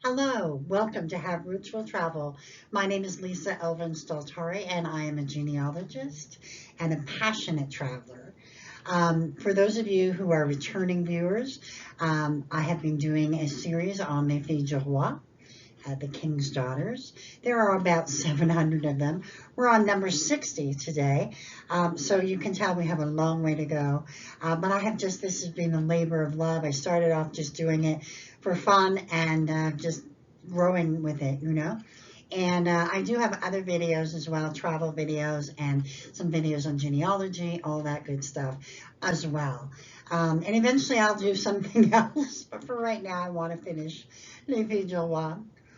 Hello, welcome to Have Roots Will Travel. My name is Lisa Elvin Staltari, and I am a genealogist and a passionate traveler. For those of you who are returning viewers, I have been doing a series on Les Filles du Roi, the King's Daughters. There are about 700 of them. We're on number 60 today, so you can tell we have a long way to go. But this has been a labor of love. I started off just doing it for fun and just growing with it, you know. And I do have other videos as well, travel videos and some videos on genealogy, all that good stuff as well. And eventually I'll do something else, but for right now I want to finish Les Filles du Roi.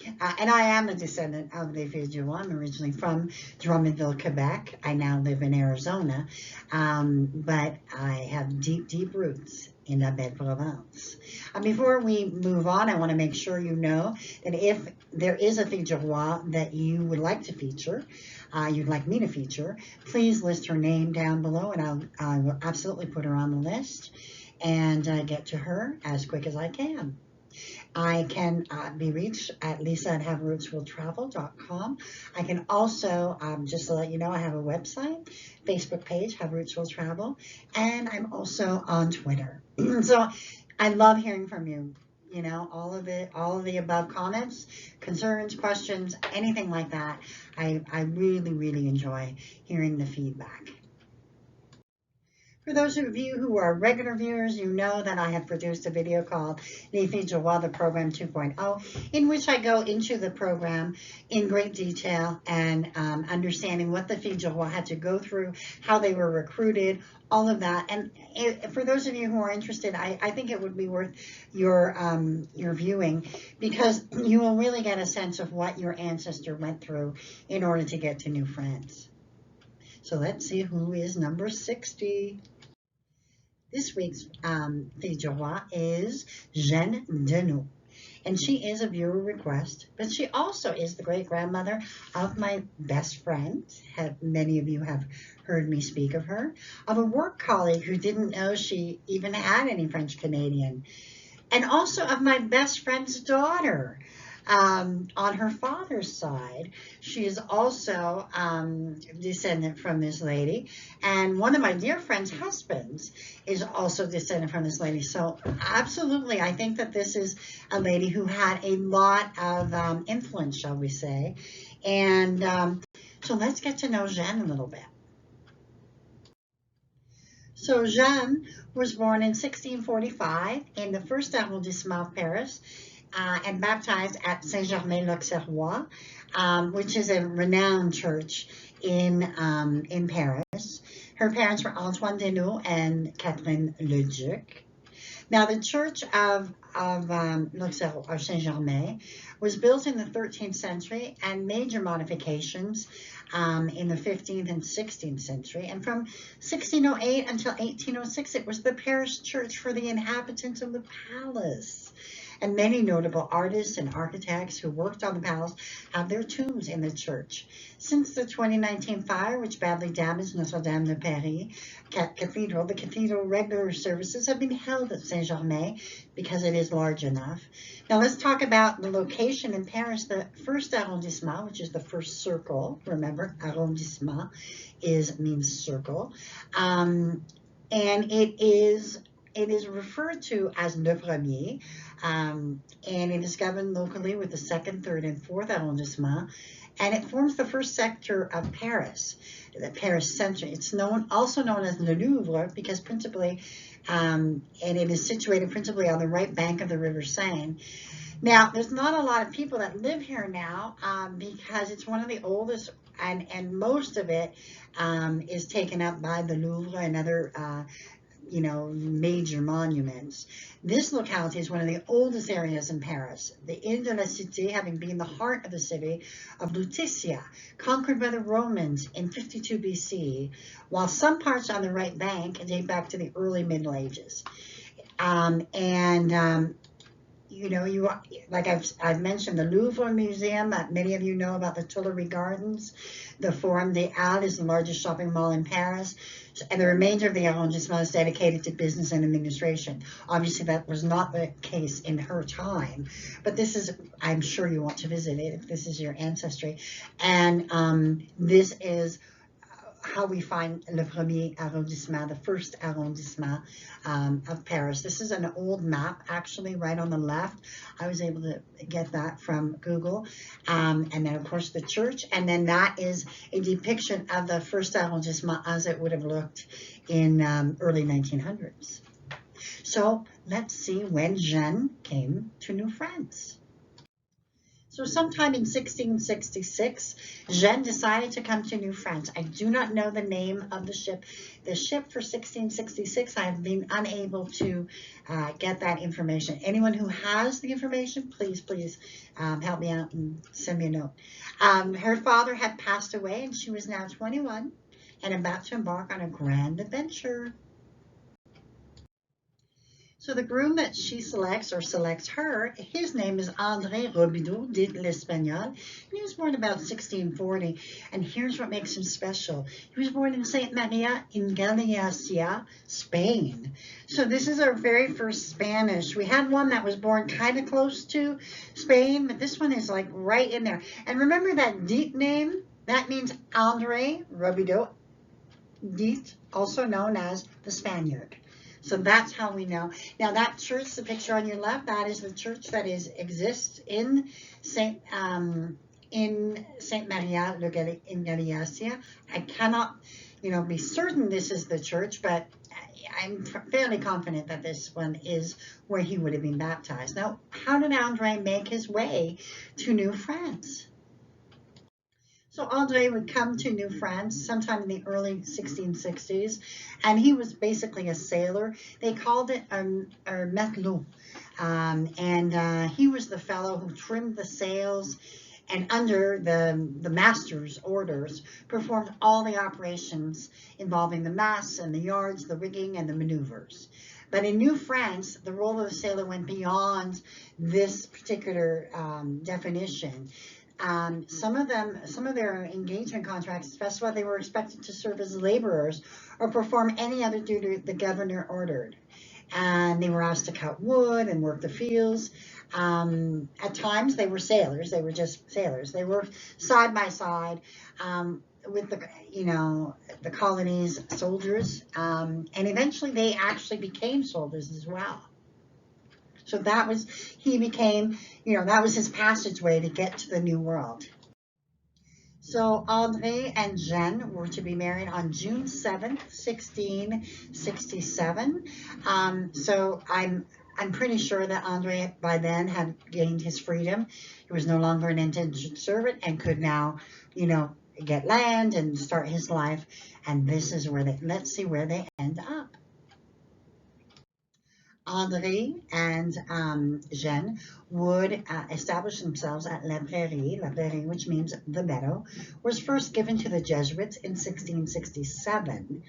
And I am a descendant of Les Filles du Roi. I'm originally from Drummondville, Quebec. I now live in Arizona, but I have deep, deep roots in La Belle Provence. Before we move on, I want to make sure you know that if there is a Fille du Roi that you would like to feature, you'd like me to feature, please list her name down below, and I will absolutely put her on the list and get to her as quick as I can. I can be reached at lisa@haverootswilltravel.com. I can also, just to let you know, I have a website, Facebook page, Have Roots Will Travel, and I'm also on Twitter. So I love hearing from you. You know, all of the above comments, concerns, questions, anything like that. I really, really enjoy hearing the feedback. For those of you who are regular viewers, you know that I have produced a video called Les Filles du Roi, the Program 2.0, in which I go into the program in great detail and understanding what the Filles du Roi had to go through, how they were recruited, all of that. And for those of you who are interested, I think it would be worth your viewing, because you will really get a sense of what your ancestor went through in order to get to New France. So let's see who is number 60. This week's Fille du Roi is Jeanne Denot, and she is a viewer request, but she also is the great-grandmother of my best friend. Many of you have heard me speak of her, of a work colleague who didn't know she even had any French Canadian, and also of my best friend's daughter. On her father's side, she is also descendant from this lady, and one of my dear friend's husbands is also descendant from this lady. So absolutely, I think that this is a lady who had a lot of influence, shall we say. And so let's get to know Jeanne a little bit. So Jeanne was born in 1645 in the first arrondissement of Paris, and baptized at Saint-Germain-l'Auxerrois, which is a renowned church in Paris. Her parents were Antoine Denot and Catherine Leduc. Now, the church of l'Auxerrois, or Saint-Germain, was built in the 13th century, and major modifications in the 15th and 16th century. And from 1608 until 1806, it was the parish church for the inhabitants of the palace. And many notable artists and architects who worked on the palace have their tombs in the church. Since the 2019 fire, which badly damaged Notre Dame de Paris Cathedral, the cathedral regular services have been held at Saint-Germain because it is large enough. Now let's talk about the location in Paris. The first arrondissement, which is the first circle, remember, arrondissement means circle, and it is referred to as Le Premier, and it is governed locally with the 2nd, 3rd, and 4th arrondissement, and it forms the first sector of Paris, the Paris Center. It's also known as Le Louvre because principally, and it is situated principally on the right bank of the River Seine. Now, there's not a lot of people that live here now because it's one of the oldest, and most of it is taken up by the Louvre and other major monuments. This locality is one of the oldest areas in Paris, the Ile de la Cité having been the heart of the city of Lutetia, conquered by the Romans in 52 BC, while some parts on the right bank date back to the early Middle Ages. you know, like I've mentioned, the Louvre Museum. Many of you know about the Tuileries Gardens. The Forum des Halles is the largest shopping mall in Paris, and the remainder of the arrondissement is dedicated to business and administration. Obviously, that was not the case in her time, but this is, I'm sure you want to visit it if this is your ancestry. And this is how we find le premier arrondissement, the first arrondissement of Paris. This is an old map, actually, right on the left. I was able to get that from Google. And then, of course, the church. And then that is a depiction of the first arrondissement as it would have looked in early 1900s. So let's see when Jeanne came to New France. So sometime in 1666, Jeanne decided to come to New France. I do not know the name of the ship. The ship for 1666, I have been unable to get that information. Anyone who has the information, please help me out and send me a note. Her father had passed away, and she was now 21 and about to embark on a grand adventure. So the groom that she selects, or selects her, his name is André Robideau de l'Espagnol, and he was born about 1640. And here's what makes him special. He was born in Saint Maria in Galicia, Spain. So this is our very first Spanish. We had one that was born kind of close to Spain, but this one is like right in there. And remember that Dit name? That means André Robideau, Dit, also known as the Spaniard. So that's how we know. Now that church, the picture on your left, that is the church that exists in Saint Maria in Galicia. I cannot, be certain this is the church, but I'm fairly confident that this one is where he would have been baptized. Now, how did André make his way to New France? So André would come to New France sometime in the early 1660s, and he was basically a sailor. They called it a matelot, and he was the fellow who trimmed the sails and under the master's orders performed all the operations involving the masts and the yards, the rigging, and the maneuvers. But in New France, the role of the sailor went beyond this particular definition. Some of their engagement contracts specified they were expected to serve as laborers or perform any other duty the governor ordered. And they were asked to cut wood and work the fields. At times they were sailors. They were just sailors. They worked side by side with the colony's soldiers. And eventually they actually became soldiers as well. So that was, that was his passageway to get to the New World. So André and Jeanne were to be married on June 7th, 1667. So I'm pretty sure that André by then had gained his freedom. He was no longer an indentured servant and could now, get land and start his life. And this is where let's see where they end up. André and Jeanne would establish themselves at Laprairie. Laprairie, which means the meadow, was first given to the Jesuits in 1667.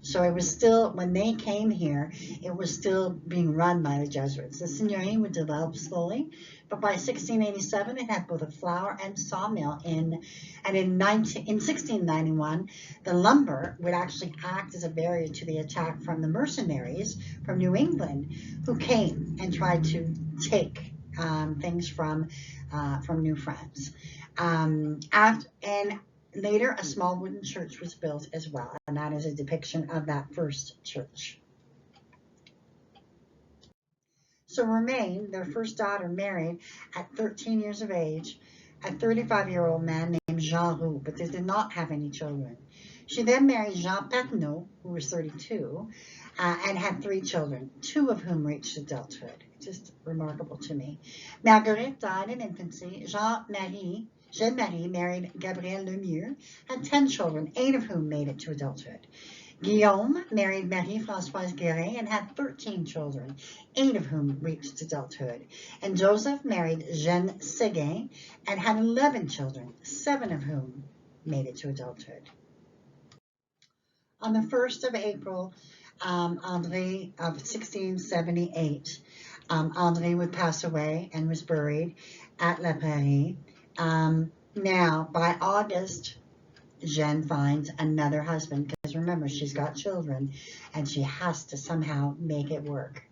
So it was still, when they came here, it was still being run by the Jesuits. The seigneurie would develop slowly, but by 1687, it had both a flour and sawmill in 1691, the lumber would actually act as a barrier to the attack from the mercenaries from New England, who came and tried to take things from New France. And later, a small wooden church was built as well, and that is a depiction of that first church. So Romaine, their first daughter, married at 13 years of age a 35-year-old man named Jean Roux, but they did not have any children. She then married Jean Patenot, who was 32, and had 3 children, 2 of whom reached adulthood. Just remarkable to me. Marguerite died in infancy. Jeanne-Marie married Gabriel Lemieux, had 10 children, 8 of whom made it to adulthood. Guillaume married Marie-Françoise Guérin and had 13 children, 8 of whom reached adulthood. And Joseph married Jeanne Séguin and had 11 children, 7 of whom made it to adulthood. On the 1st of April, André of 1678, André would pass away and was buried at Laprairie. Now, by August, Jeanne finds another husband because remember, she's got children and she has to somehow make it work.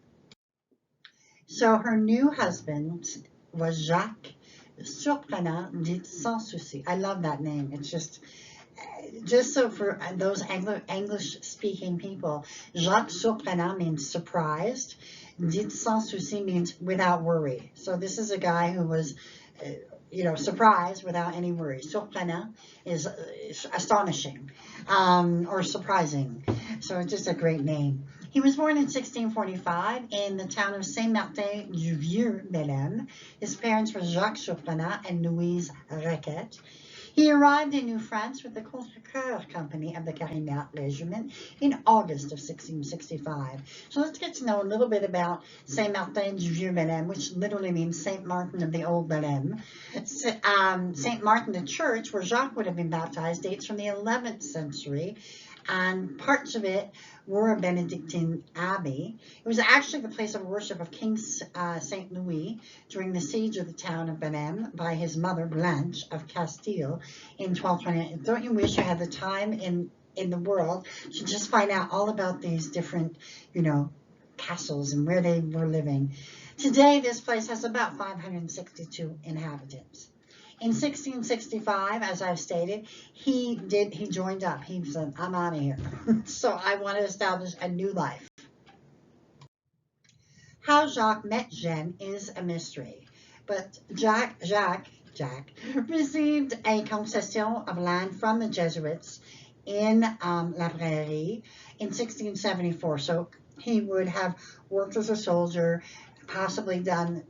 So her new husband was Jacques, surprenant dit sans souci. I love that name. It's just so for those English-speaking people, Jacques surprenant means surprised. Dit sans souci means without worry. So this is a guy who was, surprised without any worry. Surprenant is astonishing or surprising. So it's just a great name. He was born in 1645 in the town of Saint-Martin-du-Vieux-Belem. His parents were Jacques Surprenant and Louise Requette. He arrived in New France with the Contrecoeur Company of the Carignac Regiment in August of 1665. So let's get to know a little bit about Saint-Martin-du-Vieux-Belem, which literally means Saint Martin of the Old Belem. Saint Martin, the church where Jacques would have been baptized, dates from the 11th century, and parts of it were a Benedictine abbey. It was actually the place of worship of King St. Louis during the siege of the town of Belem by his mother Blanche of Castile in 1228. Don't you wish you had the time in the world to just find out all about these different, castles and where they were living? Today, this place has about 562 inhabitants. In 1665, as I've stated, he joined up. He said, I'm out of here. So I want to establish a new life. How Jacques met Jeanne is a mystery. But Jacques received a concession of land from the Jesuits in Laprairie in 1674. So he would have worked as a soldier, possibly done,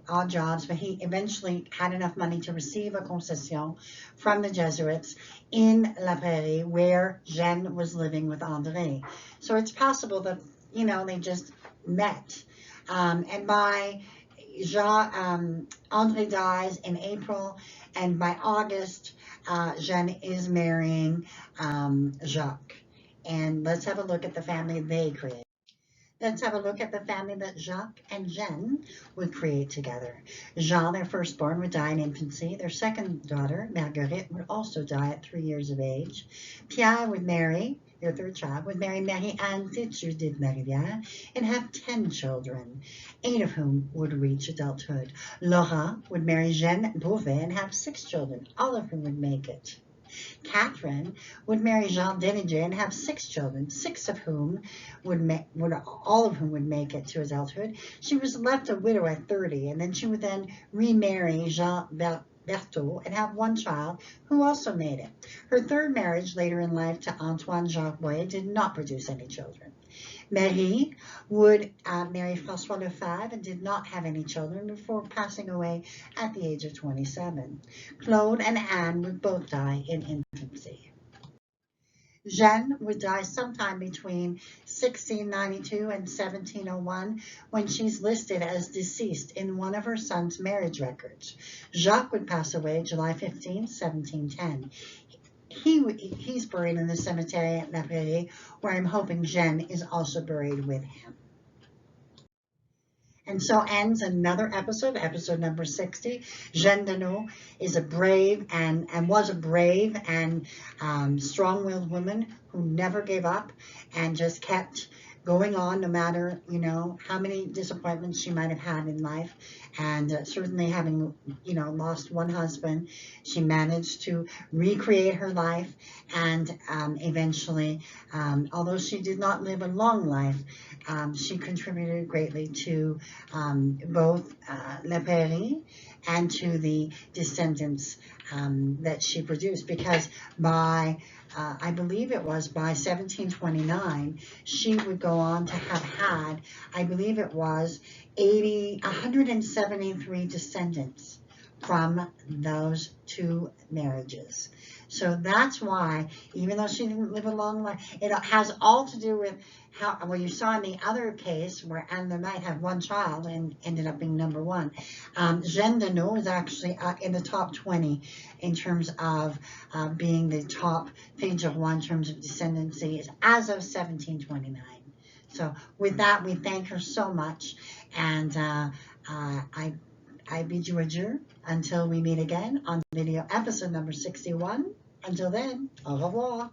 odd jobs, but he eventually had enough money to receive a concession from the Jesuits in Laprairie, where Jeanne was living with André. So it's possible that, they just met. And by André dies in April, and by August, Jeanne is marrying Jacques. And let's have a look at the family they create. Let's have a look at the family that Jacques and Jeanne would create together. Jean, their firstborn, would die in infancy. Their second daughter, Marguerite, would also die at 3 years of age. Pierre would marry, their third child, would marry Marie-Anne Têtu de Marivière and have 10 children, 8 of whom would reach adulthood. Laurent would marry Jeanne Beauvais and have 6 children, all of whom would make it. Catherine would marry Jeanne Denot and have 6 children, 6 of whom all of whom would make it to adulthood. She was left a widow at 30, and then she would then remarry Jean Berthaud and have 1 child who also made it. Her third marriage later in life to Antoine Jacques Boyer did not produce any children. Marie would marry François Lefebvre and did not have any children before passing away at the age of 27. Claude and Anne would both die in infancy. Jeanne would die sometime between 1692 and 1701 when she's listed as deceased in one of her son's marriage records. Jacques would pass away July 15, 1710. He's buried in the cemetery at Laprairie, where I'm hoping Jeanne is also buried with him. And so ends another episode number 60. Jeanne Denot is a brave and was a brave and strong-willed woman who never gave up and just kept going on no matter, how many disappointments she might have had in life. And certainly having, lost 1 husband, she managed to recreate her life. And eventually, although she did not live a long life, she contributed greatly to both Laprairie and to the descendants that she produced, because by I believe it was by 1729, she would go on to have had, I believe it was 173 descendants from those 2 marriages. So that's why, even though she didn't live a long life, it has all to do with how, well, you saw in the other case where Anne the Knight had 1 child and ended up being number 1. Jeanne Denot is actually in the top 20 in terms of being the top fille du roi in terms of descendancy as of 1729. So with that, we thank her so much. And I bid you adieu until we meet again on video episode number 61. Until then, au revoir.